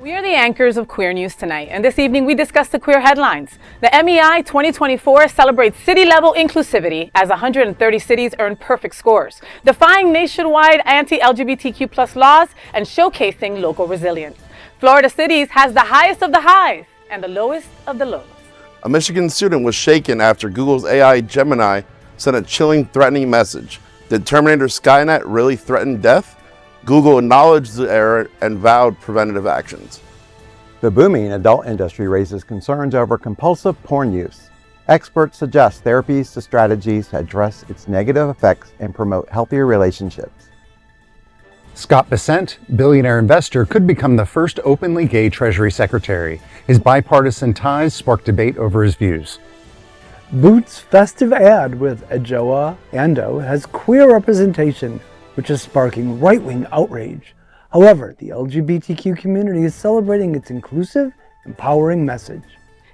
We are the anchors of Queer News Tonight, and this evening we discuss the queer headlines. The MEI 2024 celebrates city-level inclusivity as 130 cities earn perfect scores, defying nationwide anti-LGBTQ plus laws and showcasing local resilience. Florida cities has the highest of the highs and the lowest of the lows. A Michigan student was shaken after Google's AI Gemini sent a chilling, threatening message. Did Terminator Skynet really threaten death? Google acknowledged the error and vowed preventative actions. The booming adult industry raises concerns over compulsive porn use. Experts suggest therapies to strategies to address its negative effects and promote healthier relationships. Scott Bessent, billionaire investor, could become the first openly gay Treasury secretary. His bipartisan ties sparked debate over his views. Boots' festive ad with Adjoa Ando has queer representation, which is sparking right-wing outrage. However, the LGBTQ community is celebrating its inclusive, empowering message.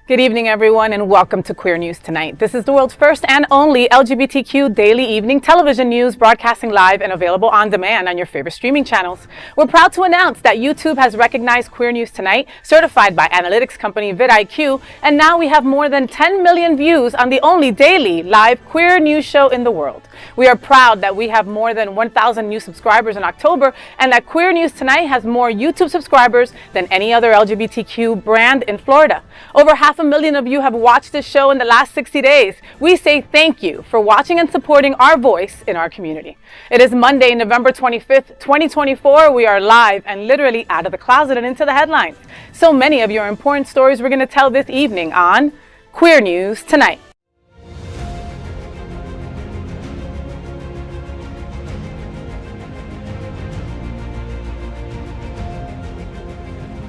Good evening, everyone, and welcome to Queer News Tonight. This is the world's first and only LGBTQ daily evening television news, broadcasting live and available on demand on your favorite streaming channels. We're proud to announce that YouTube has recognized Queer News Tonight, certified by analytics company vidIQ, and now we have more than 10 million views on the only daily live queer news show in the world. We are proud that we have more than 1,000 new subscribers in October, and that Queer News Tonight has more YouTube subscribers than any other LGBTQ brand in Florida. Over 500,000 of you have watched this show in the last 60 days. We say thank you for watching and supporting our voice in our community. It is Monday, November 25th, 2024. We are live and literally out of the closet and into the headlines. So many of your important stories we're going to tell this evening on Queer News Tonight.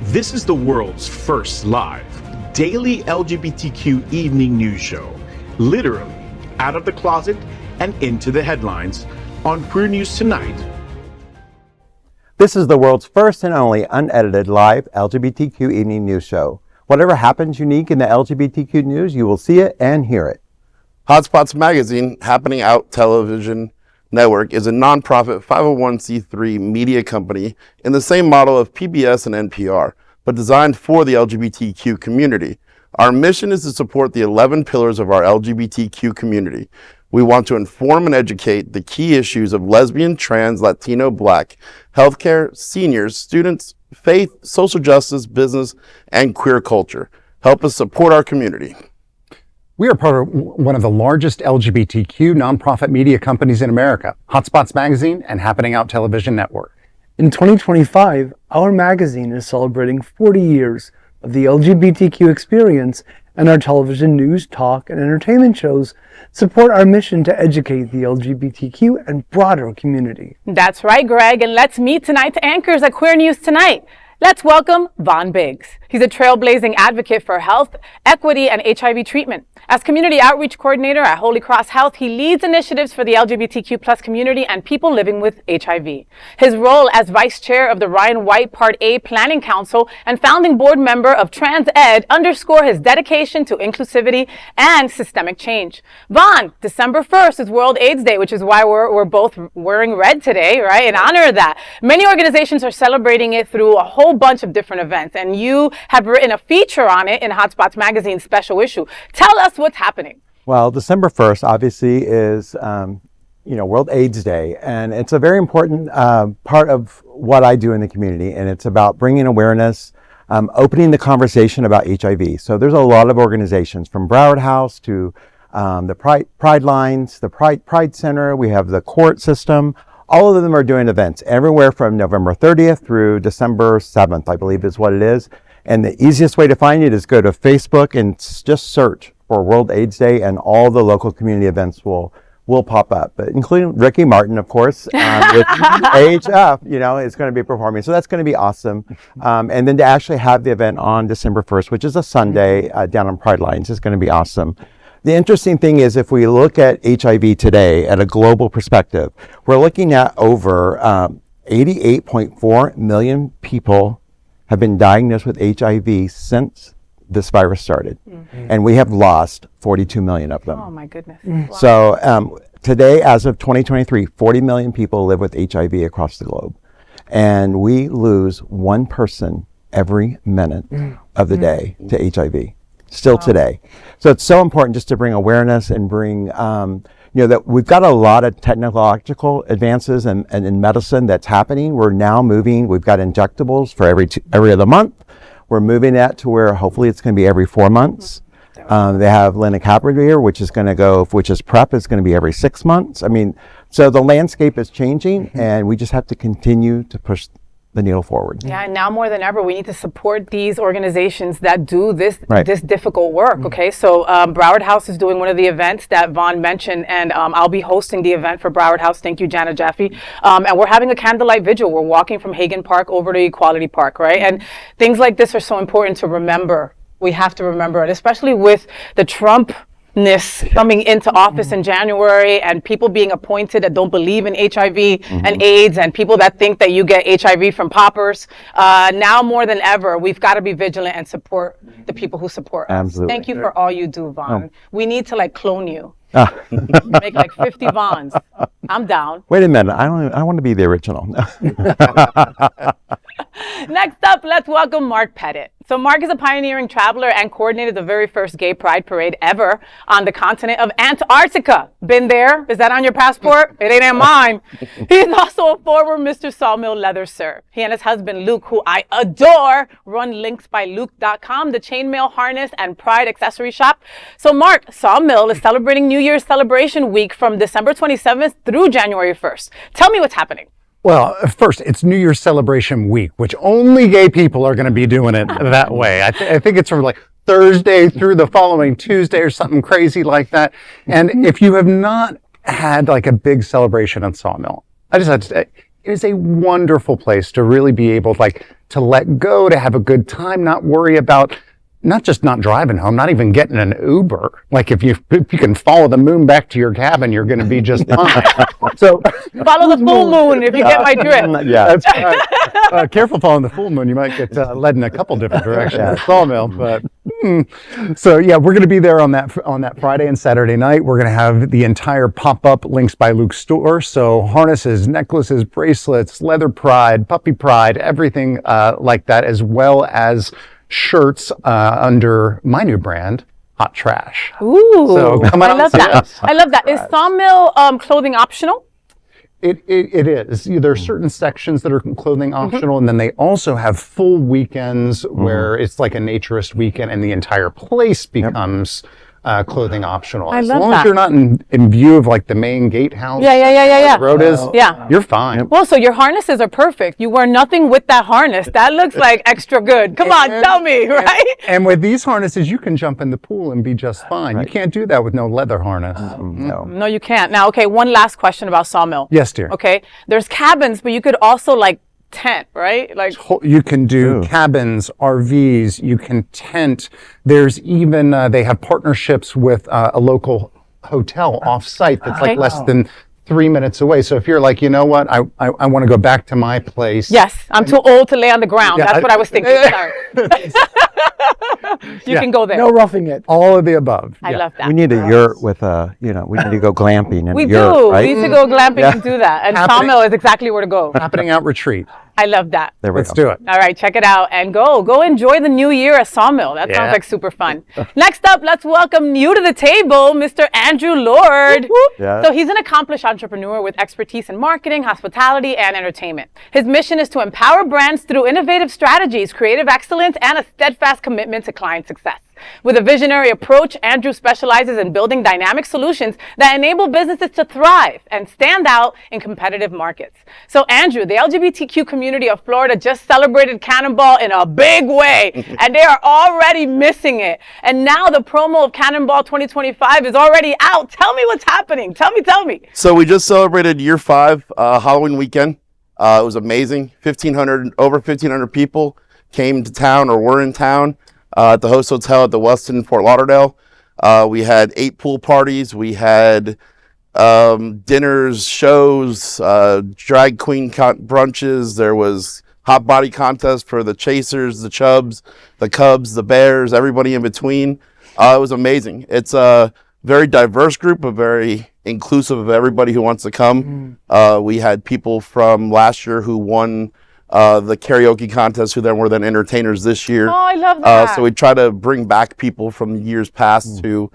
This is the world's first live daily LGBTQ evening news show, literally out of the closet and into the headlines on Queer News Tonight. This is the world's first and only unedited live LGBTQ evening news show. Whatever happens unique in the LGBTQ news, you will see it and hear it. Hotspots Magazine, Happening Out Television Network, is a nonprofit 501c3 media company in the same model of PBS and NPR, but designed for the LGBTQ community. Our mission is to support the 11 pillars of our LGBTQ community. We want to inform and educate the key issues of lesbian, trans, Latino, Black, healthcare, seniors, students, faith, social justice, business, and queer culture. Help us support our community. We are part of one of the largest LGBTQ nonprofit media companies in America, Hotspots Magazine and Happening Out Television Network. In 2025, our magazine is celebrating 40 years of the LGBTQ experience, and our television news, talk, and entertainment shows support our mission to educate the LGBTQ and broader community. That's right, Greg, and let's meet tonight's anchors at Queer News Tonight. Let's welcome Von Biggs. He's a trailblazing advocate for health, equity, and HIV treatment. As community outreach coordinator at Holy Cross Health, he leads initiatives for the LGBTQ plus community and people living with HIV. His role as vice chair of the Ryan White Part A Planning Council and founding board member of Trans Ed underscore his dedication to inclusivity and systemic change. Von, December 1st is World AIDS Day, which is why we're both wearing red today, right? In honor of that. Many organizations are celebrating it through a whole bunch of different events, and you have written a feature on it in Hotspots Magazine's special issue. Tell us what's happening. Well, December 1st obviously is World AIDS Day, and it's a very important part of what I do in the community, and it's about bringing awareness, opening the conversation about HIV. So there's a lot of organizations from Broward House to the Pride Lines, the Pride Center, we have the court system. All of them are doing events everywhere from November 30th through December 7th, I believe is what it is. And the easiest way to find it is go to Facebook and just search for World AIDS Day, and all the local community events will pop up, but including Ricky Martin, of course, with AHF, is going to be performing. So that's going to be awesome. And then to actually have the event on December 1st, which is a Sunday down on Pride Lines, is going to be awesome. The interesting thing is, if we look at HIV today at a global perspective, we're looking at over 88.4 million people have been diagnosed with HIV since this virus started. Mm-hmm. And we have lost 42 million of them. Oh my goodness. Mm-hmm. Wow. So today, as of 2023, 40 million people live with HIV across the globe. And we lose one person every minute of the day to HIV, still today. So it's so important just to bring awareness and bring, that we've got a lot of technological advances and in medicine that's happening. We're now moving, we've got injectables for every other month. We're moving that to where hopefully it's going to be every 4 months. They have lenacapavir, which is PrEP, is going to be every 6 months. I mean, so the landscape is changing, and we just have to continue to push the needle forward. Yeah, and now more than ever, we need to support these organizations that do this difficult work. Okay, so Broward House is doing one of the events that Vaughn mentioned, and I'll be hosting the event for Broward House. Thank you, Jana Jaffe. And we're having a candlelight vigil. We're walking from Hagan Park over to Equality Park, right? And things like this are so important to remember. We have to remember it, especially with the Trumpness coming into office in January, and people being appointed that don't believe in HIV and AIDS, and people that think that you get HIV from poppers. Now more than ever, we've got to be vigilant and support the people who support us. Absolutely. Thank you for all you do, Vaughn. We need to clone you. Make 50 Vaughns. I'm down. Wait a minute, I want to be the original. Next up, let's welcome Mark Pettitt. So Mark is a pioneering traveler and coordinated the very first gay pride parade ever on the continent of Antarctica. Been there? Is that on your passport? It ain't on mine. He's also a former Mr. Sawmill leather serf. He and his husband, Luke, who I adore, run linksbyluke.com, the chainmail harness and pride accessory shop. So Mark, Sawmill is celebrating New Year's celebration week from December 27th through January 1st. Tell me what's happening. Well, first, it's New Year's celebration week, which only gay people are going to be doing it that way. I think it's from Thursday through the following Tuesday or something crazy like that. And if you have not had a big celebration at Sawmill, I just have to say, it is a wonderful place to really be able to let go, to have a good time, not worry about not just not driving home, not even getting an Uber. If you can follow the moon back to your cabin, you're going to be just fine. So follow the full moon if you get my drift. Yeah, that's right. Careful following the full moon; you might get led in a couple different directions. At Sawmill, but so yeah, we're going to be there on that Friday and Saturday night. We're going to have the entire pop-up Links by Luke store. So harnesses, necklaces, bracelets, leather pride, puppy pride, everything like that, as well as shirts under my new brand, Hot Trash. Ooh, so come out. I love that. I love that. Is Sawmill clothing optional? It is. There are certain sections that are clothing optional, and then they also have full weekends where it's like a naturist weekend, and the entire place becomes clothing optional. I love that. As long that. as you're not in view of the main gatehouse. Yeah. The road is. Yeah. You're fine. Well, so your harnesses are perfect. You wear nothing with that harness. That looks extra good. Come on, tell me, right? And with these harnesses, you can jump in the pool and be just fine. Right. You can't do that with no leather harness. No, you can't. Now, okay, one last question about Sawmill. Yes, dear. Okay, there's cabins, but you could also tent, right? You can do cabins, RVs, you can tent. There's even, they have partnerships with a local hotel off-site that's less than 3 minutes away. So if you're you know what, I want to go back to my place. Yes, I'm too old to lay on the ground. That's what I was thinking. Sorry. You can go there. No roughing it. All of the above. I love that. We need a yurt with we need to go glamping We a yurt, do. right? We need to go glamping and do that. And Sawmill is exactly where to go. Happening out retreat. I love that. There we Let's go. do it. All right, check it out and go enjoy the new year at Sawmill. That sounds like super fun. Next up, let's welcome new to the table, Mr. Andrew Lord. Yeah. So he's an accomplished entrepreneur with expertise in marketing, hospitality, and entertainment. His mission is to empower brands through innovative strategies, creative excellence, and a steadfast commitment to client success. With a visionary approach, Andrew specializes in building dynamic solutions that enable businesses to thrive and stand out in competitive markets. So Andrew, the LGBTQ community of Florida just celebrated Cannonball in a big way, and they are already missing it. And now the promo of Cannonball 2025 is already out. Tell me what's happening. Tell me. So we just celebrated year 5 Halloween weekend. It was amazing. Over 1,500 people came to town or were in town at the host hotel at the Westin Fort Lauderdale. We had 8 pool parties. We had dinners, shows, drag queen brunches. There was hot body contest for the chasers, the chubs, the cubs, the bears, everybody in between. It was amazing. It's a very diverse group, but very inclusive of everybody who wants to come. We had people from last year who won the karaoke contest, who then were then entertainers this year. Oh, I love that. So we try to bring back people from years past to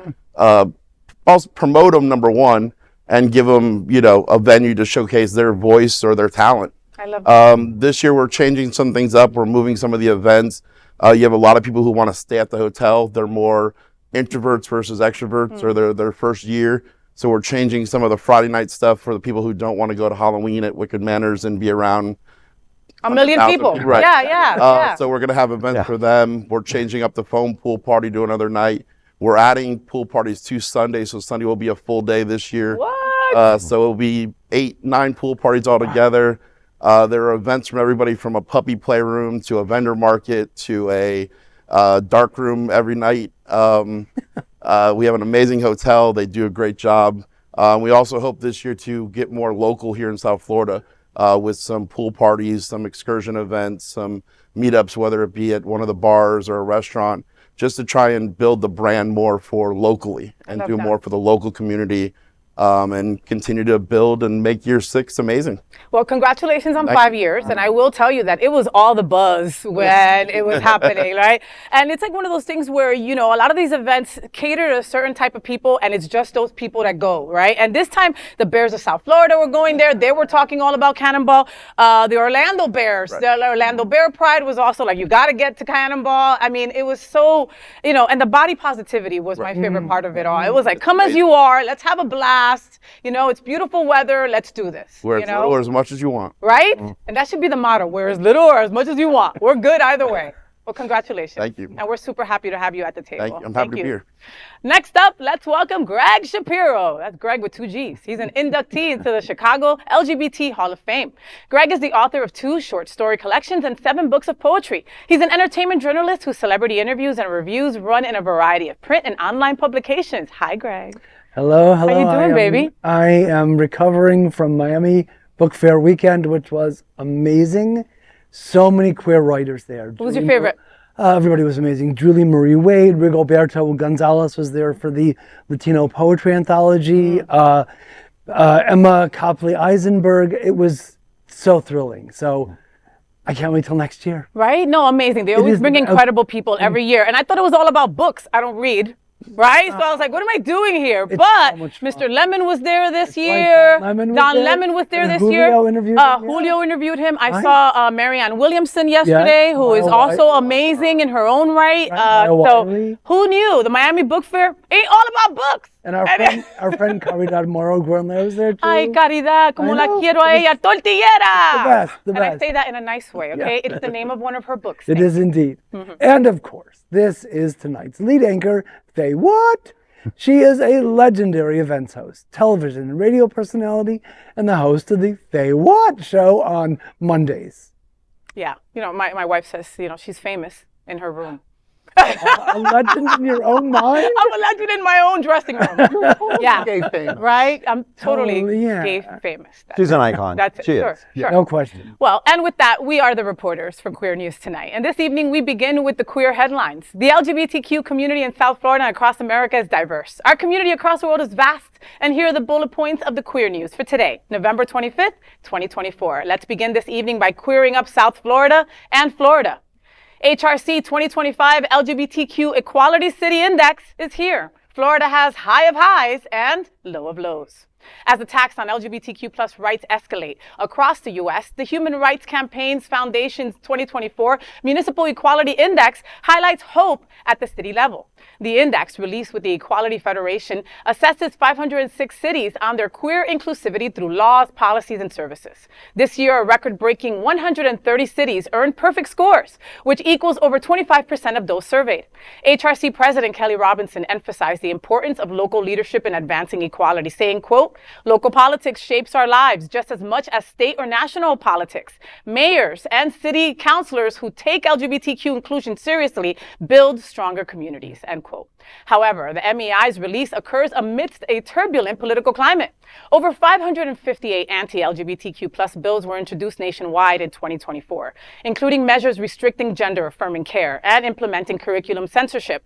also promote them, number one, and give them, a venue to showcase their voice or their talent. I love that. This year we're changing some things up. We're moving some of the events. You have a lot of people who want to stay at the hotel. They're more introverts versus extroverts, or their first year. So we're changing some of the Friday night stuff for the people who don't want to go to Halloween at Wicked Manors and be around a million people. Right. Yeah. So we're going to have events for them. We're changing up the foam pool party to another night. We're adding pool parties to Sunday, so Sunday will be a full day this year. What? So it'll be 8-9 pool parties all together. There are events from everybody from a puppy playroom to a vendor market to a dark room every night. We have an amazing hotel. They do a great job. We also hope this year to get more local here in South Florida with some pool parties, some excursion events, some meetups, whether it be at one of the bars or a restaurant, just to try and build the brand more for locally and do more for the local community. And continue to build and make year 6 amazing. Well, congratulations on 5 years. And I will tell you that it was all the buzz when it was happening, right? And it's like one of those things where, a lot of these events cater to a certain type of people, and it's just those people that go, right? And this time, the Bears of South Florida were going there. They were talking all about Cannonball. The Orlando Bears, the Orlando Bear Pride was also like, you got to get to Cannonball. I mean, it was so, and the body positivity was my favorite part of it all. It was like, come as you are, let's have a blast. It's beautiful weather. Let's do this. Wear as little or as much as you want. Right? And that should be the motto. Wear as little or as much as you want. We're good either way. Well, congratulations. Thank you. And we're super happy to have you at the table. Thank you. I'm happy to be here. Next up, let's welcome Gregg Shapiro. That's Gregg with 2 G's. He's an inductee into the Chicago LGBT Hall of Fame. Gregg is the author of 2 short story collections and 7 books of poetry. He's an entertainment journalist whose celebrity interviews and reviews run in a variety of print and online publications. Hi, Gregg. Hello. How you doing, baby? I am recovering from Miami Book Fair weekend, which was amazing. So many queer writers there. Who was your favorite? Everybody was amazing. Julie Marie Wade, Rigoberto Gonzalez was there for the Latino Poetry Anthology. Emma Copley Eisenberg. It was so thrilling. So I can't wait till next year. Right? No, amazing. They always bring incredible people every year. And I thought it was all about books. I don't read. Right? So I was like, what am I doing here? But so Mr. Lemon was there this year. Don Lemon was there this year. Julio interviewed him. I saw Marianne Williamson yesterday, who is also amazing in her own right. So who knew? The Miami Book Fair ain't all about books. And our friend Caridad Moro Guernle was there too. Ay, Caridad, como la quiero a ella, tortillera. The best. And I say that in a nice way, okay? It's the name of one of her books. It is indeed. And of course, this is tonight's lead anchor, FayWhat. She is a legendary events host, television and radio personality, and the host of the FayWhat show on Mondays. Yeah, my wife says, she's famous in her room. A legend in your own mind? I'm a legend in my own dressing room. Yeah. Gay famous. Right? I'm totally gay famous. She's an icon. That's it. She Sure. is. No question. Well, and with that, we are the reporters from Queer News Tonight. And this evening, we begin with the queer headlines. The LGBTQ community in South Florida and across America is diverse. Our community across the world is vast. And here are the bullet points of the queer news for today, November 25th, 2024. Let's begin this evening by queering up South Florida and Florida. HRC 2025 LGBTQ Equality City Index is here. Florida has high of highs and low of lows. As attacks on LGBTQ plus rights escalate across the U.S., the Human Rights Campaign's Foundation's 2024 Municipal Equality Index highlights hope at the city level. The index, released with the Equality Federation, assesses 506 cities on their queer inclusivity through laws, policies, and services. This year, a record-breaking 130 cities earned perfect scores, which equals over 25% of those surveyed. HRC President Kelly Robinson emphasized the importance of local leadership in advancing equality, saying, quote, "Local politics shapes our lives just as much as state or national politics. Mayors and city councilors who take LGBTQ inclusion seriously build stronger communities," end quote. However, the MEI's release occurs amidst a turbulent political climate. Over 558 anti-LGBTQ plus bills were introduced nationwide in 2024, including measures restricting gender-affirming care and implementing curriculum censorship.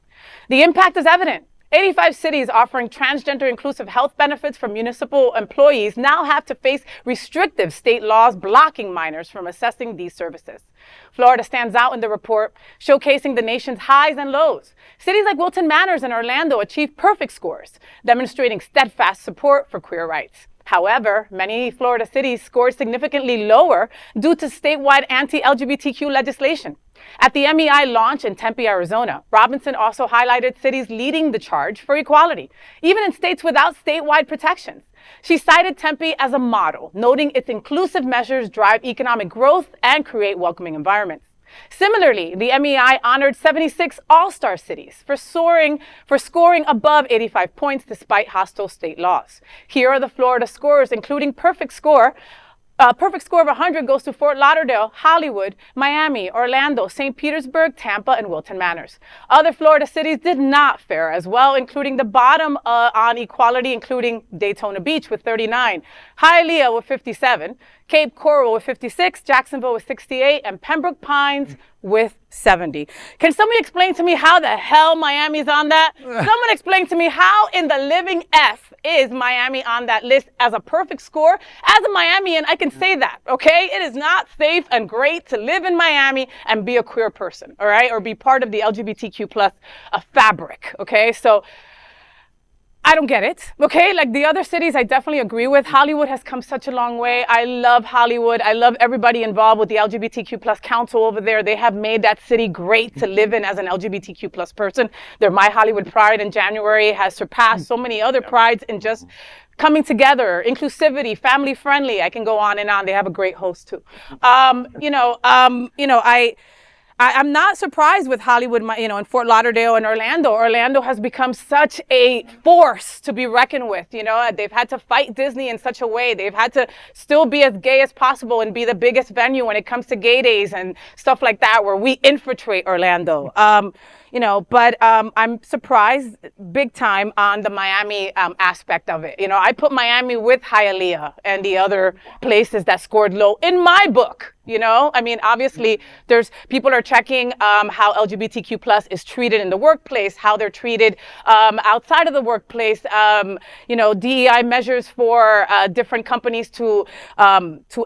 The impact is evident. 85 cities offering transgender inclusive health benefits for municipal employees now have to face restrictive state laws blocking minors from accessing these services. Florida stands out in the report, showcasing the nation's highs and lows. Cities like Wilton Manors and Orlando achieved perfect scores, demonstrating steadfast support for queer rights. However, many Florida cities scored significantly lower due to statewide anti-LGBTQ legislation. At the MEI launch in Tempe, Arizona, Robinson also highlighted cities leading the charge for equality, even in states without statewide protections. She cited Tempe as a model, noting its inclusive measures drive economic growth and create welcoming environments. Similarly, the MEI honored 76 all-star cities for scoring above 85 points despite hostile state laws. Here are the Florida scores, including perfect score of 100 goes to Fort Lauderdale, Hollywood, Miami, Orlando, St. Petersburg, Tampa, and Wilton Manors. Other Florida cities did not fare as well, including the bottom on equality, including Daytona Beach with 39, Hialeah with 57, Cape Coral with 56, Jacksonville with 68, and Pembroke Pines with 70. Can somebody explain to me how the hell Miami's on that? Someone explain to me how in the living F is Miami on that list as a perfect score? As a Miamian, I can say that, okay? It is not safe and great to live in Miami and be a queer person, all right? Or be part of the LGBTQ plus fabric, okay? So I don't get it, okay? Like the other cities, I definitely agree with. Hollywood has come such a long way. I love Hollywood. I love everybody involved with the LGBTQ plus council over there. They have made that city great to live in as an LGBTQ plus person. Their My Hollywood Pride in January has surpassed so many other prides in just coming together, inclusivity, family friendly. I can go on and on. They have a great host too. I'm not surprised with Hollywood, in Fort Lauderdale and Orlando. Orlando has become such a force to be reckoned with. They've had to fight Disney in such a way. They've had to still be as gay as possible and be the biggest venue when it comes to gay days and stuff like that, where we infiltrate Orlando. But I'm surprised big time on the Miami aspect of it. I put Miami with Hialeah and the other places that scored low in my book. Obviously people are checking how LGBTQ plus is treated in the workplace, how they're treated outside of the workplace, DEI measures for different companies to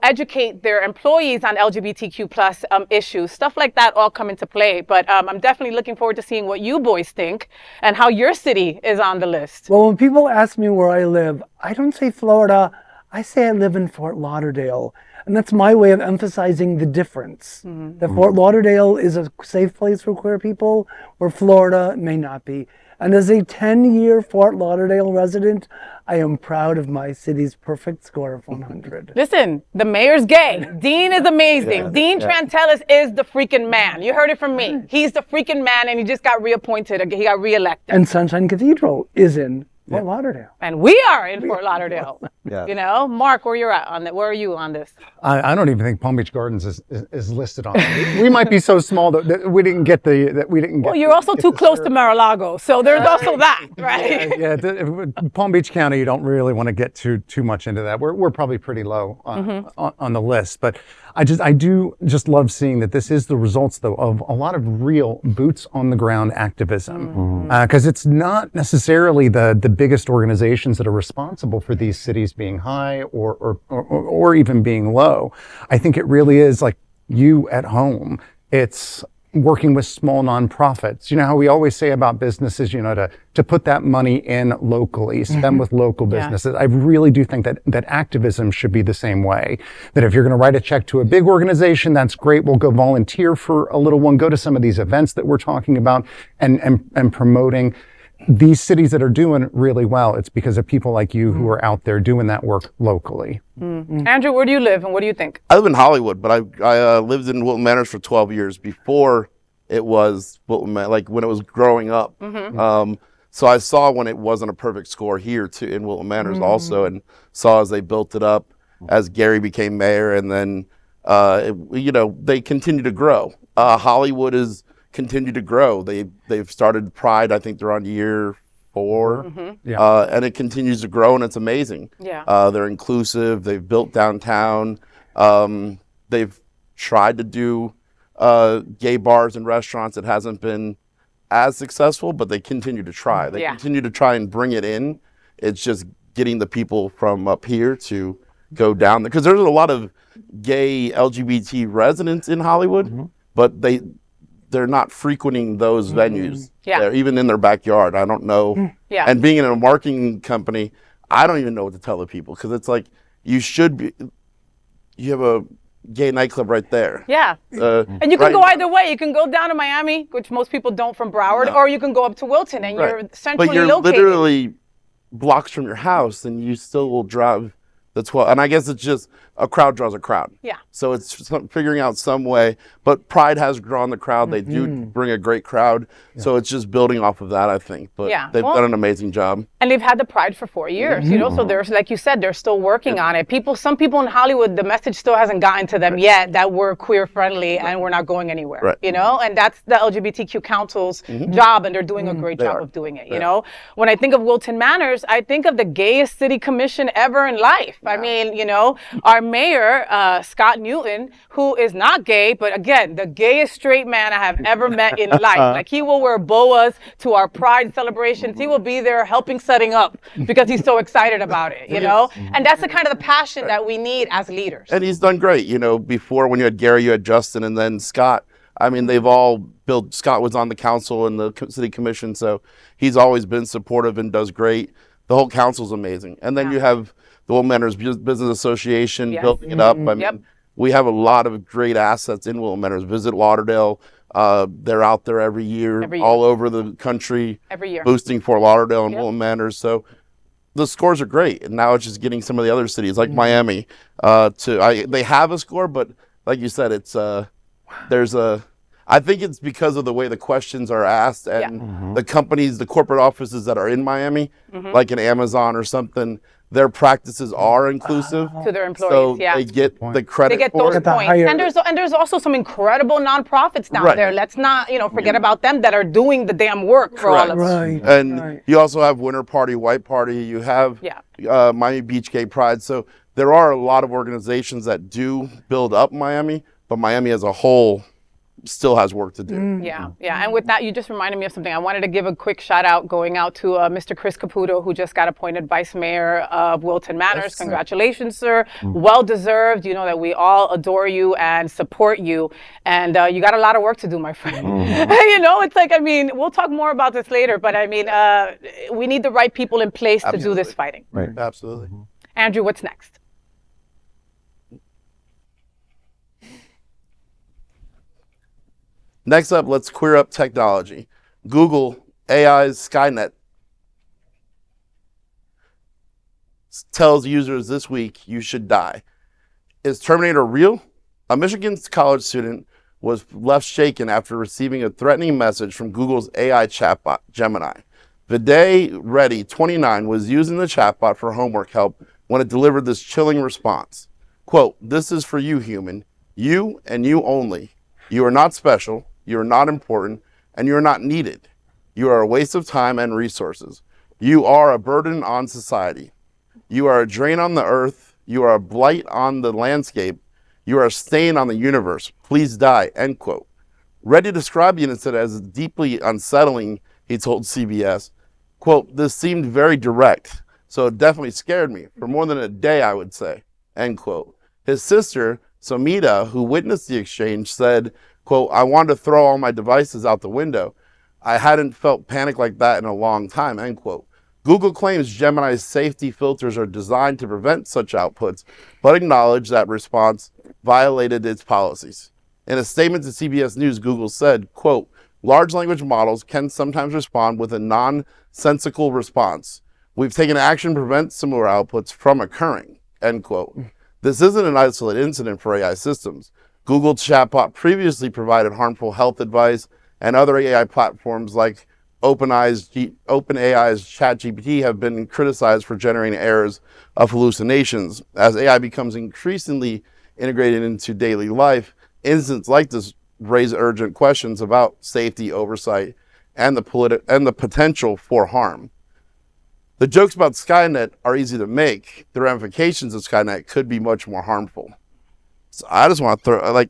educate their employees on LGBTQ plus issues, stuff like that all come into play. But I'm definitely looking forward to seeing what you boys think and how your city is on the list. Well, when people ask me where I live, I don't say Florida, I say I live in Fort Lauderdale. And that's my way of emphasizing the difference. Mm-hmm. That Fort Lauderdale is a safe place for queer people, where Florida may not be. And as a 10-year Fort Lauderdale resident, I am proud of my city's perfect score of 100. Listen, the mayor's gay. Dean is amazing. Yeah, Dean Trantelis is the freaking man. You heard it from me. He's the freaking man, and he just got reappointed. He got reelected. And Sunshine Cathedral is in Fort Lauderdale. And we are in Fort Lauderdale. Yeah. Mark, where you're at on that? Where are you on this? I don't even think Palm Beach Gardens is listed on it. We might be so small that we didn't get Well, you're also too close to Mar-a-Lago, so there's also that, right? Palm Beach County, you don't really want to get too much into that. We're probably pretty low on the list, but I do just love seeing that this is the results, though, of a lot of real boots on the ground activism, because it's not necessarily the biggest organizations that are responsible for these cities being high or even being low. I think it really is like you at home. It's working with small nonprofits. You know how we always say about businesses, to put that money in locally, spend with local businesses. I really do think that activism should be the same way. That if you're going to write a check to a big organization, that's great. We'll go volunteer for a little one, go to some of these events that we're talking about and promoting. These cities that are doing really well, it's because of people like you who are out there doing that work locally. Andrew, where do you live and what do you think? I live in Hollywood, but I lived in Wilton Manors for 12 years before it was Wilton Manors, like when it was growing up. So I saw when it wasn't a perfect score here too in Wilton Manors also, and saw as they built it up, as Gary became mayor, and then they continue to grow. Hollywood is continue to grow. They've started Pride. I think they're on year 4, and it continues to grow, and it's amazing. They're inclusive. They've built downtown. They've tried to do gay bars and restaurants. It hasn't been as successful, but they continue to try. They continue to try and bring it in. It's just getting the people from up here to go down there. Because there's a lot of gay LGBT residents in Hollywood, but they're not frequenting those venues. They're even in their backyard. I don't know. And being in a marketing company, I don't even know what to tell the people, because it's like, you have a gay nightclub right there. And you can go either way. You can go down to Miami, which most people don't from Broward, or you can go up to Wilton, and you're centrally but you're located. literally blocks from your house, and you still will drive the 12. And I guess it's just a crowd draws a crowd. So it's figuring out some way. But Pride has drawn the crowd. They do bring a great crowd. So it's just building off of that, I think. But they've done an amazing job. And they've had the Pride for 4 years, you know, so there's, like you said, they're still working on it. Some people in Hollywood, the message still hasn't gotten to them yet that we're queer friendly and we're not going anywhere, you know, and that's the LGBTQ Council's job, and they're doing a great job of doing it, you know. When I think of Wilton Manors, I think of the gayest city commission ever in life. I mean, you know, our mayor, Scott Newton, who is not gay, but again, the gayest straight man I have ever met in life. Like, he will wear boas to our Pride celebrations. He will be there helping setting up because he's so excited about it, you know? And that's the kind of the passion that we need as leaders. And he's done great. You know, before, when you had Gary, you had Justin, and then Scott. I mean, they've all built. Scott was on the council and the city commission, so he's always been supportive and does great. The whole council's amazing. And then you have the Wilton Manors Business Association building it up. I mean, we have a lot of great assets in Wilton Manors. Visit Lauderdale. They're out there every year, all over the country, boosting Fort Lauderdale and Wilton Manors. So the scores are great. And now it's just getting some of the other cities like Miami they have a score, but like you said, it's I think it's because of the way the questions are asked, and the companies, the corporate offices that are in Miami, like an Amazon or something, their practices are inclusive to their employees. So they get the credit. They get those points. And there's also some incredible nonprofits down there. Let's not forget about them that are doing the damn work for all of us. And you also have Winter Party, White Party. You have Miami Beach Gay Pride. So there are a lot of organizations that do build up Miami, but Miami as a whole still has work to do. And with that, you just reminded me of something. I wanted to give a quick shout out going out to Mr. Chris Caputo, who just got appointed vice mayor of Wilton Manors. Congratulations, sir. Well deserved. You know that we all adore you and support you, and you got a lot of work to do, my friend. You know, it's like, I mean, we'll talk more about this later, but I mean, we need the right people in place to do this fighting. Absolutely. Andrew, what's next? Next up, let's queer up technology. Google AI's Skynet tells users this week you should die. Is Terminator real? A Michigan college student was left shaken after receiving a threatening message from Google's AI chatbot, Gemini. Viday Reddy, 29, was using the chatbot for homework help when it delivered this chilling response. Quote, "This is for you, human. You and you only. You are not special. You are not important, and you are not needed. You are a waste of time and resources. You are a burden on society. You are a drain on the earth. You are a blight on the landscape. You are a stain on the universe. Please die," end quote. Reddy described the incident as deeply unsettling, he told CBS. Quote, "This seemed very direct, so it definitely scared me for more than a day, I would say," end quote. His sister, Somita, who witnessed the exchange, said, quote, "I wanted to throw all my devices out the window. I hadn't felt panic like that in a long time," end quote. Google claims Gemini's safety filters are designed to prevent such outputs, but acknowledged that response violated its policies. In a statement to CBS News, Google said, quote, "Large language models can sometimes respond with a nonsensical response. We've taken action to prevent similar outputs from occurring," end quote. This isn't an isolated incident for AI systems. Google chatbot previously provided harmful health advice, and other AI platforms like OpenAI's ChatGPT have been criticized for generating errors of hallucinations. As AI becomes increasingly integrated into daily life, incidents like this raise urgent questions about safety, oversight, and the potential for harm. The jokes about Skynet are easy to make. The ramifications of Skynet could be much more harmful. So I just want to throw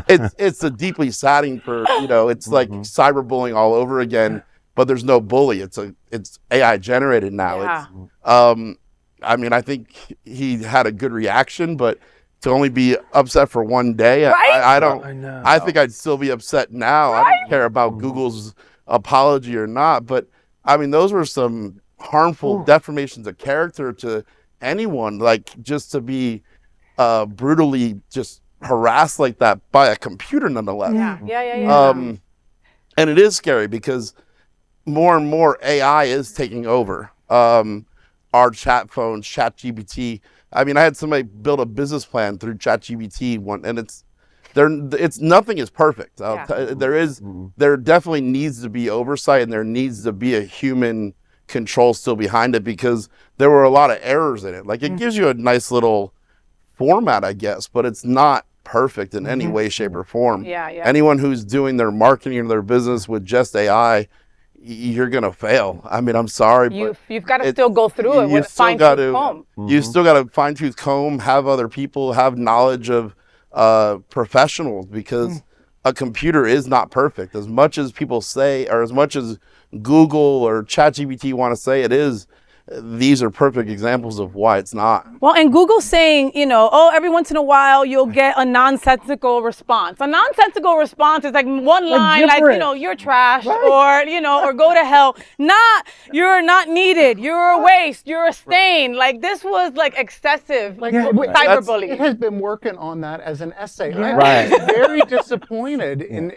it's a deeply saddening for, it's like cyberbullying all over again, but there's no bully. It's AI generated now. Yeah. I mean, I think he had a good reaction, but to only be upset for one day, Right? I don't. I know. I think I'd still be upset now. I don't care about Google's apology or not, but I mean, those were some harmful deformations of character to anyone. Like, just to be brutally just harassed like that by a computer, nonetheless. Yeah. And it is scary because more and more AI is taking over. Our chat phones, ChatGPT. I mean, I had somebody build a business plan through ChatGPT and it's nothing is perfect. There definitely needs to be oversight, and there needs to be a human control still behind it, because there were a lot of errors in it. Like, it gives you a nice little format, I guess, but it's not perfect in any way, shape, or form. Yeah. Anyone who's doing their marketing or their business with just AI, you're gonna fail. I mean, I'm sorry, but you've got to still go through it with a fine-tooth comb. You still got to fine-tooth comb, have other people have knowledge of professionals, because a computer is not perfect. As much as people say, or as much as Google or ChatGPT want to say it is, these are perfect examples of why it's not. Well, and Google's saying, every once in a while you'll get a nonsensical response. A nonsensical response is like one line, like, you're trash, or go to hell. Not, you're not needed, you're a waste, you're a stain. Like, this was like excessive cyberbullying. It has been working on that as an essay. Yeah. I was very disappointed in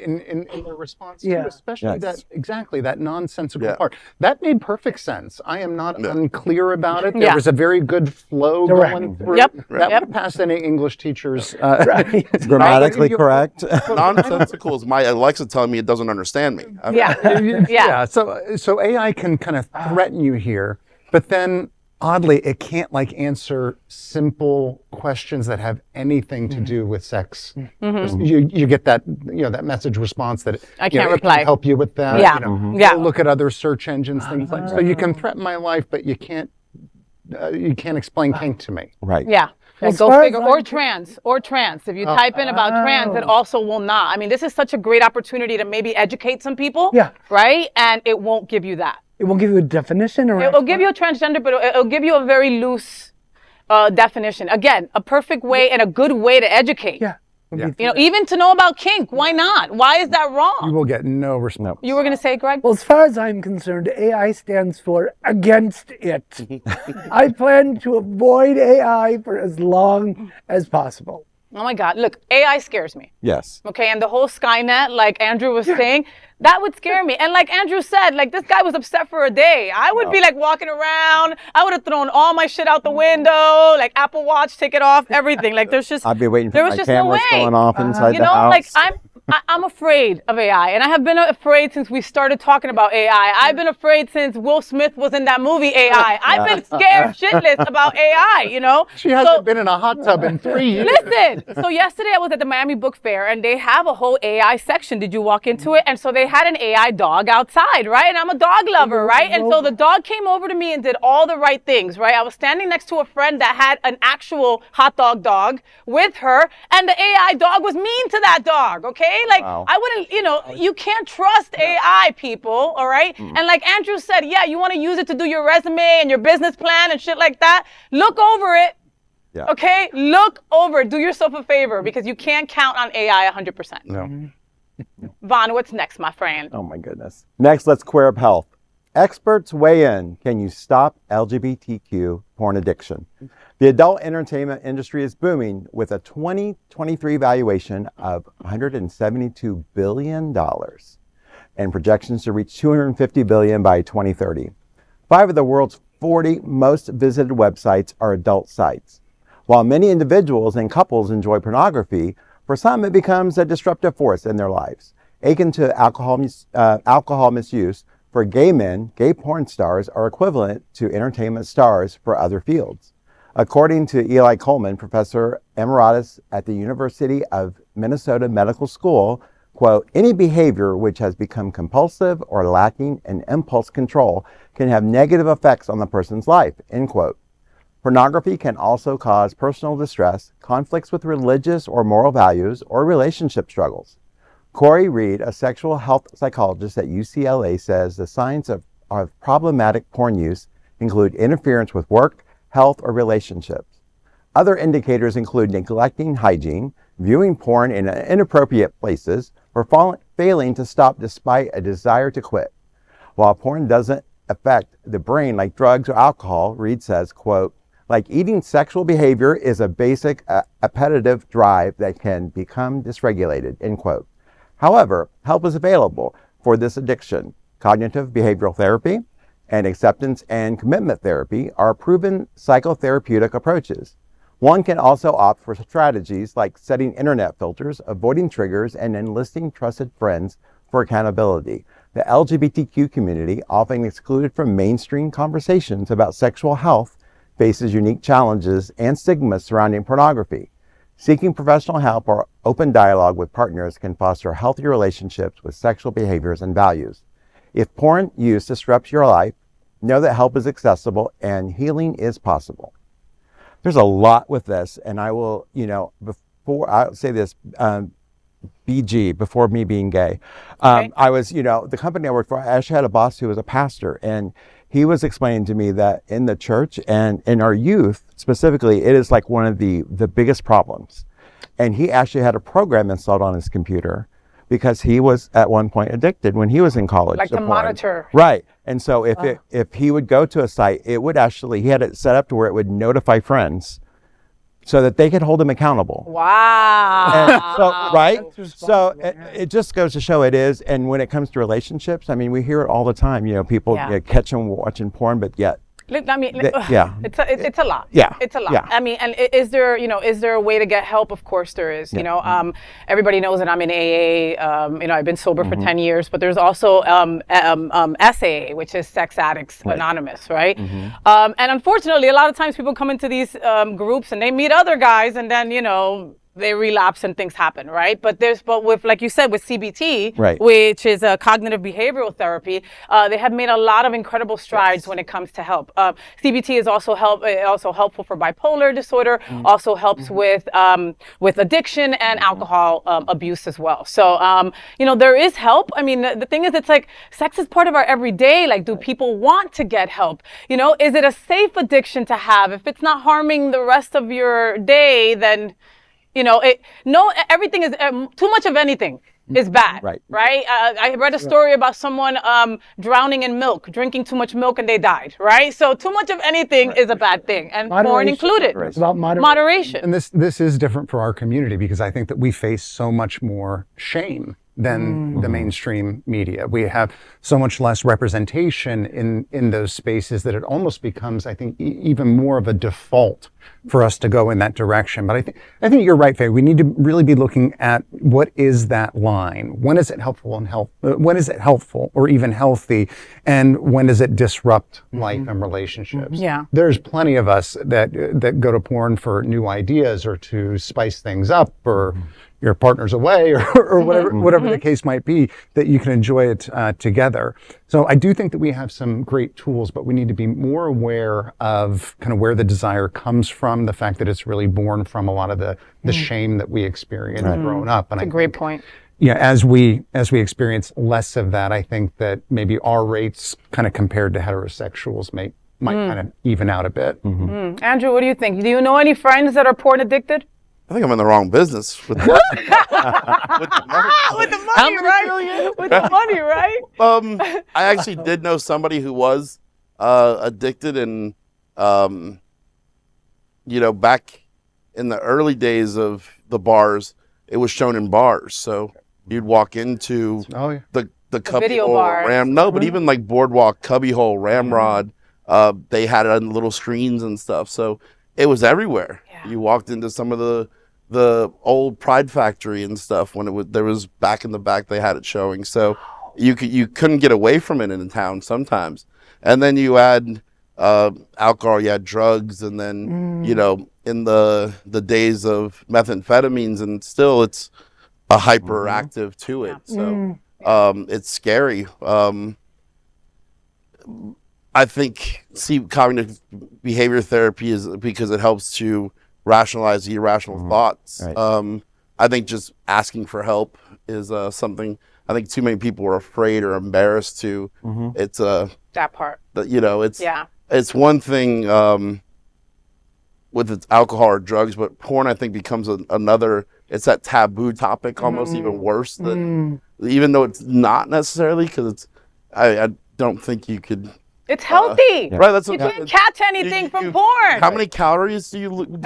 the response to it, especially that nonsensical part. That made perfect sense. I am not unclear about it. There was a very good flow going through. That would have passed any English teachers. Grammatically correct. Nonsensical is my Alexa telling me it doesn't understand me. So AI can kind of threaten you here, but then oddly, it can't answer simple questions that have anything to do with sex. You get that that message response that I can't reply. It can help you with that. Yeah. Look at other search engines, things like. So you can threaten my life, but you can't explain kink to me. Right. Yeah. Go figure. Or trans. If you type in about trans, it also will not. I mean, this is such a great opportunity to maybe educate some people. Yeah. Right? And it won't give you that. It won't give you a definition, or it'll give you a transgender, but it'll give you a very loose definition. Again, a perfect way and a good way to educate. Yeah. Even to know about kink. Why not? Why is that wrong? You will get no response. You were going to say, Greg? Well, as far as I'm concerned, AI stands for against it. I plan to avoid AI for as long as possible. Oh my God. Look, AI scares me. Yes. Okay. And the whole Skynet, like Andrew was saying, that would scare me. And like Andrew said, like, this guy was upset for a day. I would be like walking around. I would have thrown all my shit out the window, like Apple Watch, take it off, everything. Like, there's just, I'd be waiting for there was my just cameras no way. going off inside the house. Like I'm afraid of AI, and I have been afraid since we started talking about AI. I've been afraid since Will Smith was in that movie AI. I've been scared shitless about AI, She hasn't been in a hot tub in 3 years. Listen, so yesterday I was at the Miami Book Fair, and they have a whole AI section. Did you walk into it? And so they had an AI dog outside, right? And I'm a dog lover, right? And so the dog came over to me and did all the right things, right? I was standing next to a friend that had an actual hot dog with her, and the AI dog was mean to that dog, okay? Like, I wouldn't, you can't trust AI, people, all right? And like Andrew said, you want to use it to do your resume and your business plan and shit like that. Look over it. Yeah. Okay? Look over it. Do yourself a favor, because you can't count on AI 100%. No. Vaughn, what's next, my friend? Oh my goodness. Next, let's queer up health. Experts weigh in. Can you stop LGBTQ porn addiction? The adult entertainment industry is booming, with a 2023 valuation of $172 billion and projections to reach $250 billion by 2030. 5 of the world's 40 most visited websites are adult sites. While many individuals and couples enjoy pornography, for some it becomes a disruptive force in their lives. Akin to alcohol misuse, for gay men, gay porn stars are equivalent to entertainment stars for other fields. According to Eli Coleman, professor emeritus at the University of Minnesota Medical School, quote, any behavior which has become compulsive or lacking in impulse control can have negative effects on the person's life, end quote. Pornography can also cause personal distress, conflicts with religious or moral values, or relationship struggles. Corey Reed, a sexual health psychologist at UCLA, says the signs of problematic porn use include interference with work, health, or relationships. Other indicators include neglecting hygiene, viewing porn in inappropriate places, or failing to stop despite a desire to quit. While porn doesn't affect the brain like drugs or alcohol, Reed says, quote, like eating, sexual behavior is a basic appetitive drive that can become dysregulated, end quote. However, help is available for this addiction. Cognitive behavioral therapy and acceptance and commitment therapy are proven psychotherapeutic approaches. One can also opt for strategies like setting internet filters, avoiding triggers, and enlisting trusted friends for accountability. The LGBTQ community, often excluded from mainstream conversations about sexual health, faces unique challenges and stigmas surrounding pornography. Seeking professional help or open dialogue with partners can foster healthy relationships with sexual behaviors and values. If porn use disrupts your life, know that help is accessible and healing is possible. There's a lot with this, and I will, before I'll say this, BG, before me being gay, Okay. I was, the company I worked for, I actually had a boss who was a pastor, and he was explaining to me that in the church and in our youth specifically, it is like one of the biggest problems. And he actually had a program installed on his computer because he was at one point addicted when he was in college. Like to porn. monitor. Right. And so if he would go to a site, it would actually, he had it set up to where it would notify friends so that they could hold him accountable. Wow. And so, right? That's So responsible, it just goes to show it is. And when it comes to relationships, I mean, we hear it all the time. People Yeah. catch them watching porn, but yet. I mean, Yeah. it's a lot. Yeah. It's a lot. Yeah. I mean, and is there a way to get help? Of course there is. Everybody knows that I'm in AA. I've been sober for 10 years, but there's also SAA, which is Sex Addicts Anonymous, right? And unfortunately, a lot of times people come into these groups and they meet other guys, and then they relapse and things happen, right? But with, like you said, with CBT, Right. which is a cognitive behavioral therapy, they have made a lot of incredible strides when it comes to help. CBT is also helpful for bipolar disorder, also helps with addiction and alcohol abuse as well. So, there is help. I mean, the thing is, it's like sex is part of our everyday. Like, do people want to get help? Is it a safe addiction to have? If it's not harming the rest of your day, then everything is too much of anything is bad, Right. right? I read a story about someone drowning in milk, drinking too much milk, and they died, right? So too much of anything is a bad thing, and porn Moderation. included. It's about Moderation. And this is different for our community because I think that we face so much more shame than the mainstream media. We have so much less representation in those spaces that it almost becomes, I think, even more of a default for us to go in that direction. But I think you're right, Faye. We need to really be looking at what is that line. When is it helpful when is it helpful or even healthy? And when does it disrupt life and relationships? Yeah. There's plenty of us that go to porn for new ideas or to spice things up or your partner's away or whatever the case might be, that you can enjoy it together. So I do think that we have some great tools, but we need to be more aware of kind of where the desire comes from, the fact that it's really born from a lot of the shame that we experience growing up. And That's a great point. Yeah, as we experience less of that, I think that maybe our rates kind of compared to heterosexuals might kind of even out a bit. Andrew, what do you think? Do you know any friends that are porn addicted? I think I'm in the wrong business with with the money. With the money, right? With the money, right? I actually did know somebody who was addicted, and back in the early days of the bars, it was shown in bars. So you'd walk into the video cubbyhole bars. but even like Boardwalk, cubbyhole, Ramrod, they had it on little screens and stuff. So it was everywhere. Yeah. You walked into some of the old Pride Factory and stuff when there was back in the back, they had it showing. So you couldn't get away from it in town sometimes. And then you add alcohol, you had drugs, and then in the days of methamphetamines, and still it's a hyperactive to it. So it's scary. I think cognitive behavior therapy is because it helps to rationalize the irrational thoughts. Right. I think just asking for help is something I think too many people are afraid or embarrassed to. It's that part. It's one thing with its alcohol or drugs, but porn I think becomes another. It's that taboo topic, almost even worse than, even though it's not necessarily, because it's. I don't think you could. It's healthy. Right, that's you can't catch anything from porn. How many calories do you lose? And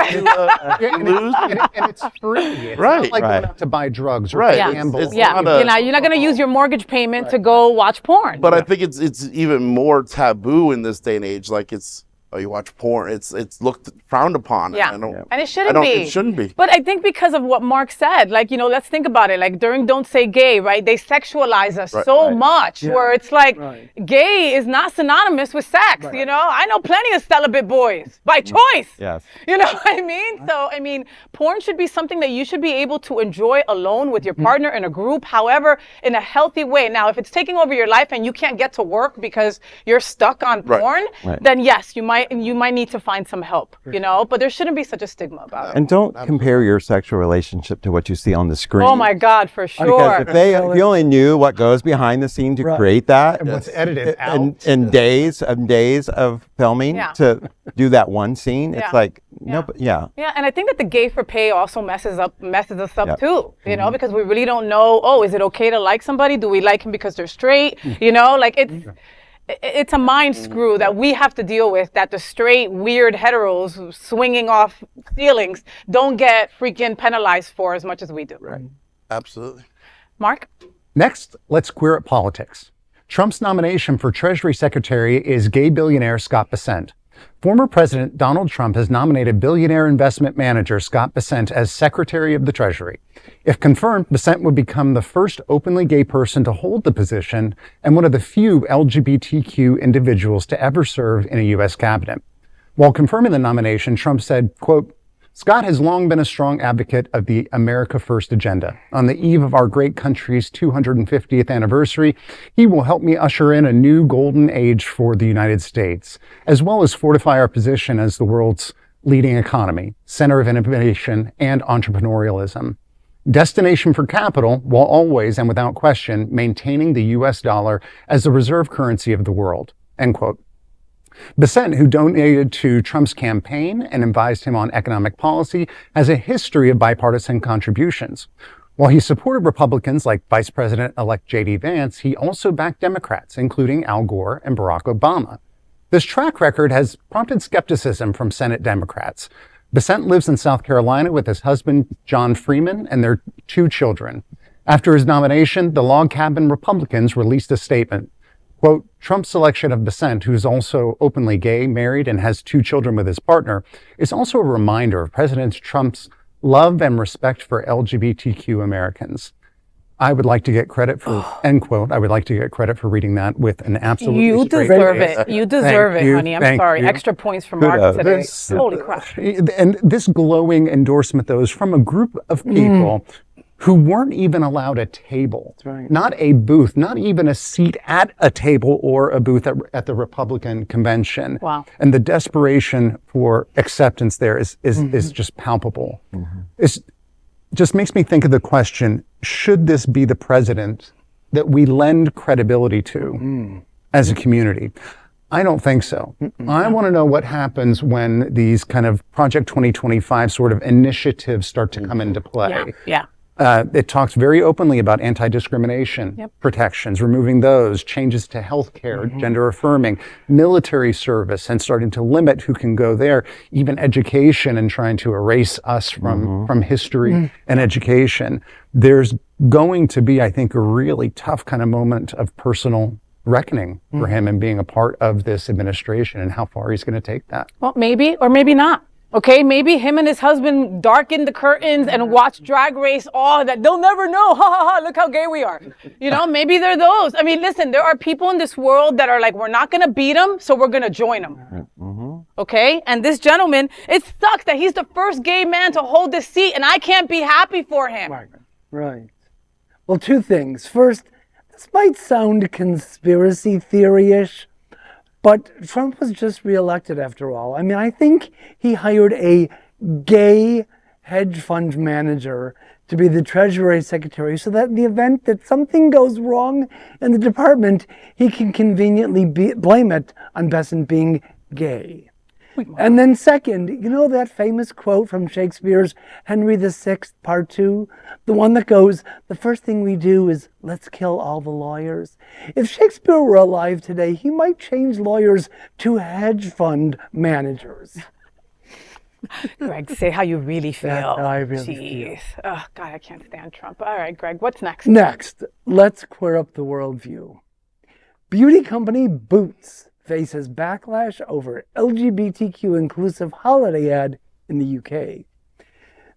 it's free. It's not like going out to buy drugs or gamble. You're not going to use your mortgage payment to go watch porn. But I think it's even more taboo in this day and age. Like you watch porn, it's looked frowned upon. Yeah, and it shouldn't be. It shouldn't be. But I think because of what Mark said, let's think about it. Like during Don't Say Gay, right? They sexualize us so much, where it's like gay is not synonymous with sex. You know, I know plenty of celibate boys by choice. Yes. You know what I mean? So I mean, porn should be something that you should be able to enjoy alone with your partner in a group, however, in a healthy way. Now, if it's taking over your life and you can't get to work because you're stuck on porn, then yes, you might need to find some help, but there shouldn't be such a stigma about it. And don't compare your sexual relationship to what you see on the screen. Oh my God, for sure. Because if you only knew what goes behind the scene to create that, and what's edited out, and days of filming to do that one scene, it's like Yeah, and I think that the gay for pay also messes us up too, because we really don't know, is it okay to like somebody? Do we like him because they're straight? It's a mind screw that we have to deal with, that the straight, weird heteros swinging off ceilings don't get freaking penalized for as much as we do. Right. Absolutely. Mark? Next, let's queer up politics. Trump's nomination for Treasury Secretary is gay billionaire Scott Bessent. Former President Donald Trump has nominated billionaire investment manager Scott Bessent as Secretary of the Treasury. If confirmed, Bessent would become the first openly gay person to hold the position and one of the few LGBTQ individuals to ever serve in a U.S. cabinet. While confirming the nomination, Trump said, quote, Scott has long been a strong advocate of the America First agenda. On the eve of our great country's 250th anniversary, he will help me usher in a new golden age for the United States, as well as fortify our position as the world's leading economy, center of innovation and entrepreneurialism. Destination for capital, while always and without question maintaining the U.S. dollar as the reserve currency of the world, end quote. Bessent, who donated to Trump's campaign and advised him on economic policy, has a history of bipartisan contributions. While he supported Republicans like Vice President-elect J.D. Vance, he also backed Democrats, including Al Gore and Barack Obama. This track record has prompted skepticism from Senate Democrats. Bessent lives in South Carolina with his husband, John Freeman, and their 2 children. After his nomination, the log cabin Republicans released a statement. Quote, Trump's selection of Bessent, who is also openly gay, married, and has 2 children with his partner, is also a reminder of President Trump's love and respect for LGBTQ Americans. I would like to get credit for, end quote, I would like to get credit for reading that with an absolutely You straight deserve face. it. You deserve it, honey. I'm sorry. you. Extra points for Mark today. Holy crap. And this glowing endorsement, though, is from a group of people who weren't even allowed a table, not a booth, not even a seat at a table or a booth at the Republican convention. Wow. And the desperation for acceptance there is just palpable. It just makes me think of the question, should this be the president that we lend credibility to as a community? I don't think so. I want to know what happens when these kind of Project 2025 sort of initiatives start to come into play. Yeah. It talks very openly about anti-discrimination protections, removing those, changes to healthcare, gender affirming, military service, and starting to limit who can go there, even education and trying to erase us from history and education. There's going to be, I think, a really tough kind of moment of personal reckoning for him and being a part of this administration and how far he's going to take that. Well, maybe or maybe not. Okay, maybe him and his husband darken the curtains and watch Drag Race. Oh, that they'll never know. Ha ha ha! Look how gay we are. Maybe they're those. I mean, listen, there are people in this world that are like, we're not gonna beat them, so we're gonna join them. Okay, and this gentleman, it sucks that he's the first gay man to hold this seat, and I can't be happy for him. Right. Well, 2 things. First, this might sound conspiracy theory-ish, But Trump was just reelected after all. I mean, I think he hired a gay hedge fund manager to be the Treasury Secretary so that in the event that something goes wrong in the department, he can conveniently blame it on Bessent being gay. And then second, you know that famous quote from Shakespeare's Henry VI, Part 2? The one that goes, the first thing we do is let's kill all the lawyers. If Shakespeare were alive today, he might change lawyers to hedge fund managers. Greg, say how you really feel. That's how I really feel. Oh, God, I can't stand Trump. All right, Greg, what's next? Next, let's queer up the worldview. Beauty company Boots faces backlash over LGBTQ inclusive holiday ad in the UK.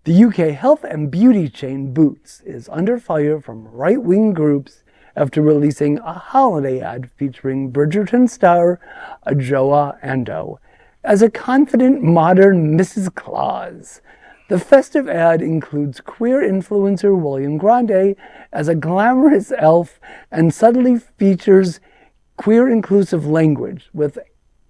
The UK health and beauty chain Boots is under fire from right-wing groups after releasing a holiday ad featuring Bridgerton star Adjoa Andoh as a confident modern Mrs. Claus. The festive ad includes queer influencer William Grande as a glamorous elf and subtly features queer inclusive language, with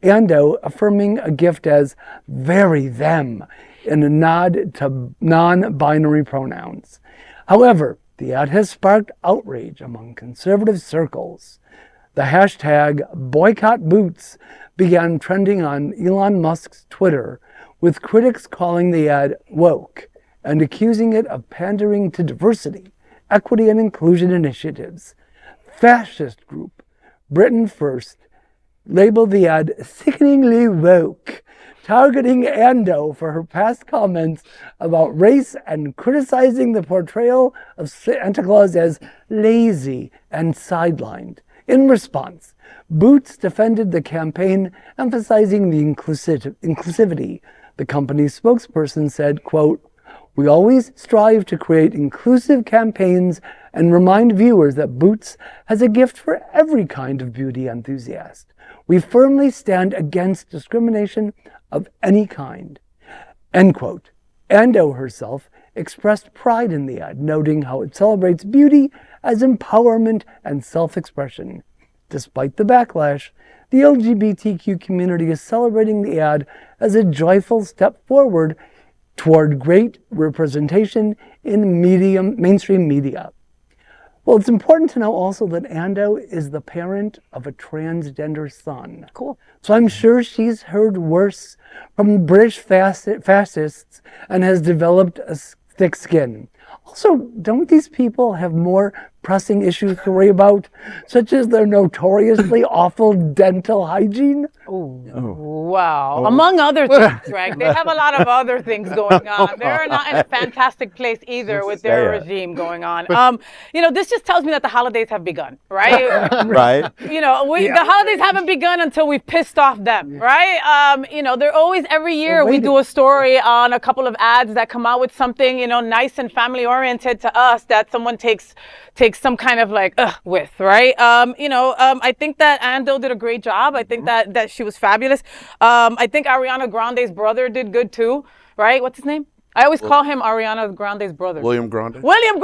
Andoh affirming a gift as very them in a nod to non-binary pronouns. However, the ad has sparked outrage among conservative circles. The hashtag #BoycottBoots began trending on Elon Musk's Twitter, with critics calling the ad woke and accusing it of pandering to diversity, equity, and inclusion initiatives. Fascist group Britain First labeled the ad sickeningly woke, targeting Andoh for her past comments about race and criticizing the portrayal of Santa Claus as lazy and sidelined. In response, Boots defended the campaign, emphasizing the inclusivity. The company's spokesperson said, quote, "We always strive to create inclusive campaigns and remind viewers that Boots has a gift for every kind of beauty enthusiast. We firmly stand against discrimination of any kind." End quote. Andoh herself expressed pride in the ad, noting how it celebrates beauty as empowerment and self-expression. Despite the backlash, the LGBTQ community is celebrating the ad as a joyful step forward toward great representation in mainstream media. Well, it's important to know also that Andoh is the parent of a transgender son. Cool. So I'm sure she's heard worse from British fascists and has developed a thick skin. Also, don't these people have more pressing issues to worry about, such as their notoriously awful dental hygiene? Wow. Among other things, Greg. They have a lot of other things going on. They're not in a fantastic place either with their regime going on. This just tells me that the holidays have begun, right? Right. The holidays haven't begun until we've pissed off them, right? They're always, every year we do a story on a couple of ads that come out with something, nice and family oriented to us that someone takes some kind of with, right? I think that Andoh did a great job. I think that she was fabulous. I think Ariana Grande's brother did good too, right? What's his name? I always call him Ariana Grande's brother. William Grande. William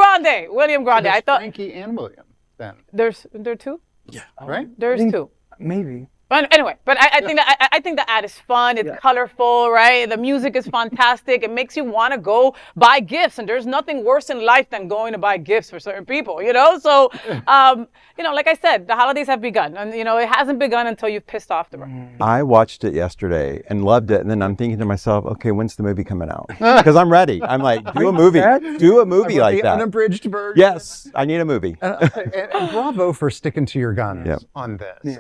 Grande. I thought Frankie and William then. there are two. Yeah. Right? There's two. Maybe. But anyway, I think the ad is fun. It's colorful, right? The music is fantastic. It makes you want to go buy gifts, and there's nothing worse in life than going to buy gifts for certain people, So, like I said, the holidays have begun, and it hasn't begun until you've pissed off the bride. I watched it yesterday and loved it, and then I'm thinking to myself, okay, when's the movie coming out? Because I'm ready. I'm like, do a movie like that. Unabridged version. Yes, I need a movie. And bravo for sticking to your guns on this.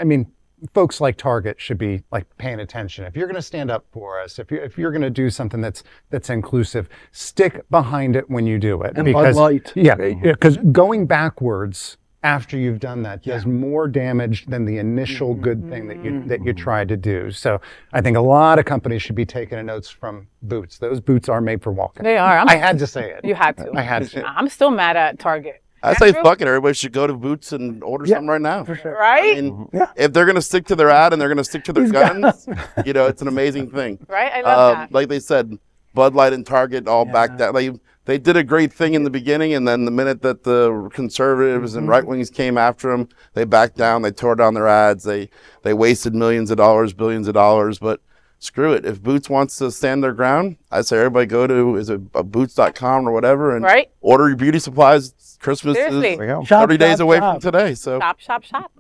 I mean, folks like Target should be paying attention. If you're going to stand up for us, if you're going to do something that's inclusive, stick behind it when you do it. And Bud Light. Because going backwards after you've done that does more damage than the initial good thing that you tried to do. So I think a lot of companies should be taking notes from Boots. Those boots are made for walking. They are. I had to say it. You had to. I had to. I'm still mad at Target. I say fuck it. Everybody should go to Boots and order something right now. For sure. Right? I mean, if they're going to stick to their ad and they're going to stick to their guns, it's an amazing thing. Right? I love that. Like they said, Bud Light and Target all Yeah. backed out. They did a great thing in the beginning, and then the minute that the conservatives and right wings came after them, they backed down. They tore down their ads. They wasted millions of dollars, billions of dollars. But screw it. If Boots wants to stand their ground, I say everybody go to boots.com or whatever and order your beauty supplies. Christmas Seriously. is There you go. 30 days away from today, so Shop, shop, shop.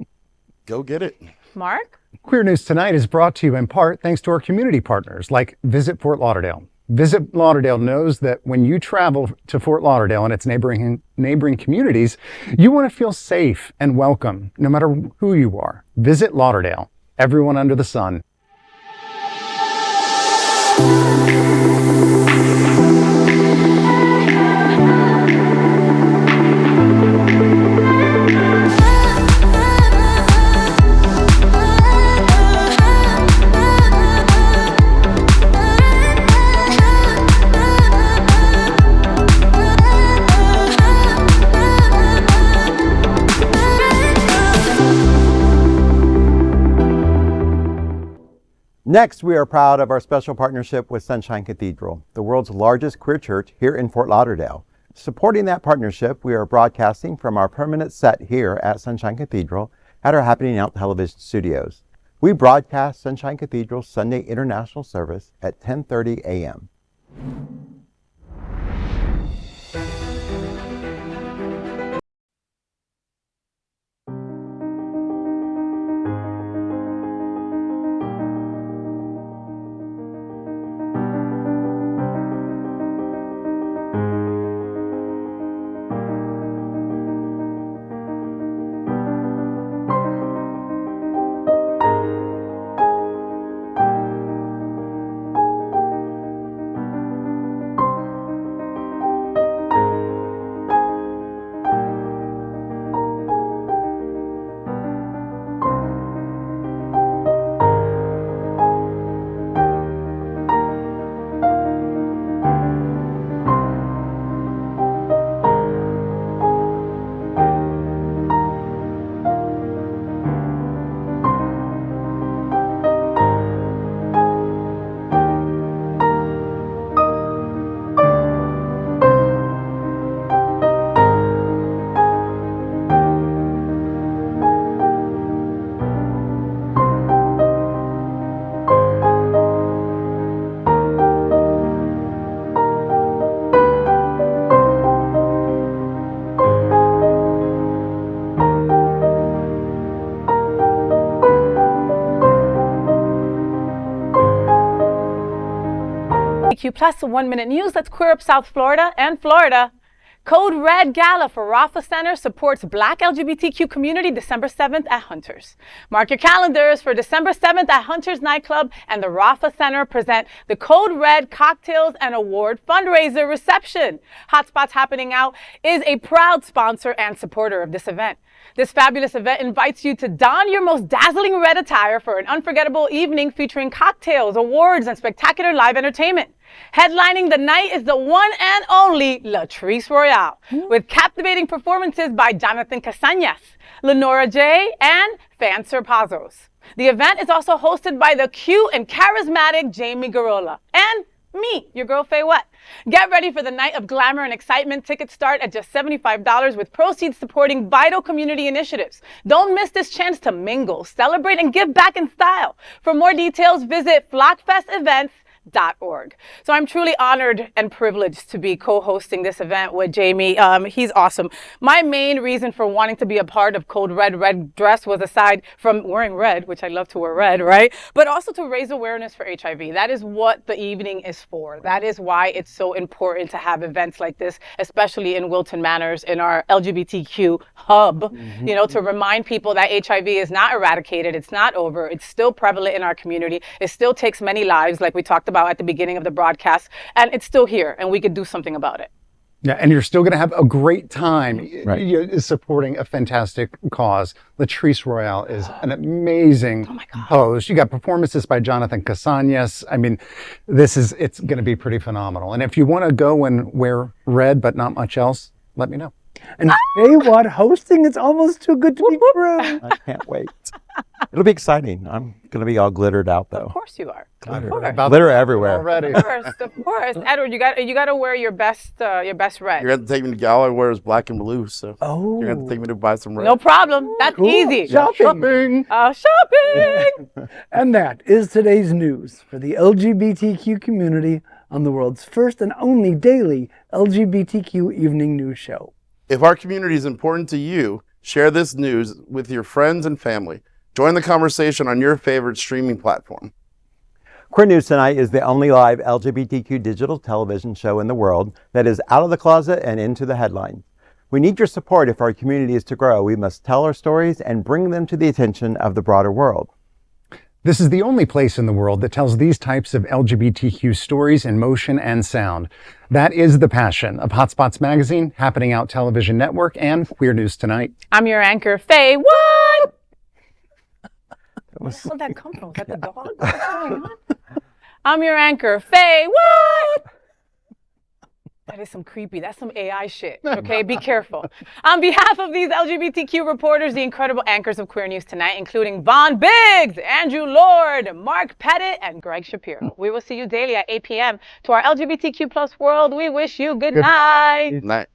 go get it. Mark? Queer News Tonight is brought to you in part thanks to our community partners like Visit Fort Lauderdale. Visit Lauderdale knows that when you travel to Fort Lauderdale and its neighboring communities, you want to feel safe and welcome, no matter who you are. Visit Lauderdale, everyone under the sun. Next, we are proud of our special partnership with Sunshine Cathedral, the world's largest queer church here in Fort Lauderdale. Supporting that partnership, we are broadcasting from our permanent set here at Sunshine Cathedral at our Happening Out television studios. We broadcast Sunshine Cathedral's Sunday International Service at 10:30 a.m. Plus 1 minute news. Let's queer up South Florida and Florida. Code Red Gala for Rapha Center supports Black LGBTQ community December 7th at Hunters. Mark your calendars for December 7th at Hunters Nightclub, and the Rapha Center present the Code Red Cocktails and Award Fundraiser Reception. Hotspots Happening Out is a proud sponsor and supporter of this event. This fabulous event invites you to don your most dazzling red attire for an unforgettable evening featuring cocktails, awards, and spectacular live entertainment. Headlining the night is the one and only Latrice Royale, with captivating performances by Jonathan Casañas, Lenora J., and Fan Serpazos. The event is also hosted by the cute and charismatic Jamie Garola and me, your girl FayWhat. Get ready for the night of glamour and excitement. Tickets start at just $75 with proceeds supporting vital community initiatives. Don't miss this chance to mingle, celebrate, and give back in style. For more details, visit flockfestevents.org. So I'm truly honored and privileged to be co-hosting this event with Jamie. He's awesome. My main reason for wanting to be a part of Code Red Dress was, aside from wearing red, which I love to wear red, right? But also to raise awareness for HIV. That is what the evening is for. That is why it's so important to have events like this, especially in Wilton Manors, in our LGBTQ hub, you know, to remind people that HIV is not eradicated. It's not over. It's still prevalent in our community. It still takes many lives, like we talked about at the beginning of the broadcast, and it's still here, and we could do something about it. Yeah, and you're still going to have a great time Right. supporting a fantastic cause. Latrice Royale is an amazing host. You got performances by Jonathan Casañas. I mean, it's going to be pretty phenomenal. And if you want to go and wear red but not much else, let me know. And FayWhat hosting, it's almost too good to be true. I can't wait. It'll be exciting. I'm going to be all glittered out, though. Of course you are. Glitter everywhere. Already. Of course. Edward, you got to wear your best red. You're going to have to take me to Gala, wears black and blue, so Oh. you're going to have to take me to buy some red. No problem. That's easy. Shopping. Shopping. And that is today's news for the LGBTQ community on the world's first and only daily LGBTQ evening news show. If our community is important to you, share this news with your friends and family. Join the conversation on your favorite streaming platform. Queer News Tonight is the only live LGBTQ digital television show in the world that is out of the closet and into the headlines. We need your support. If our community is to grow, we must tell our stories and bring them to the attention of the broader world. This is the only place in the world that tells these types of LGBTQ stories in motion and sound. That is the passion of Hotspots Magazine, Happening Out Television Network, and Queer News Tonight. I'm your anchor, FayWhat. Where did that come from? Was that the dog? What's going on? I'm your anchor, FayWhat. That is some creepy. That's some AI shit. Okay, be careful. On behalf of these LGBTQ reporters, the incredible anchors of Queer News Tonight, including Vaughn Biggs, Andrew Lord, Mark Pettitt, and Gregg Shapiro. We will see you daily at 8 p.m. To our LGBTQ plus world, we wish you good night. Night.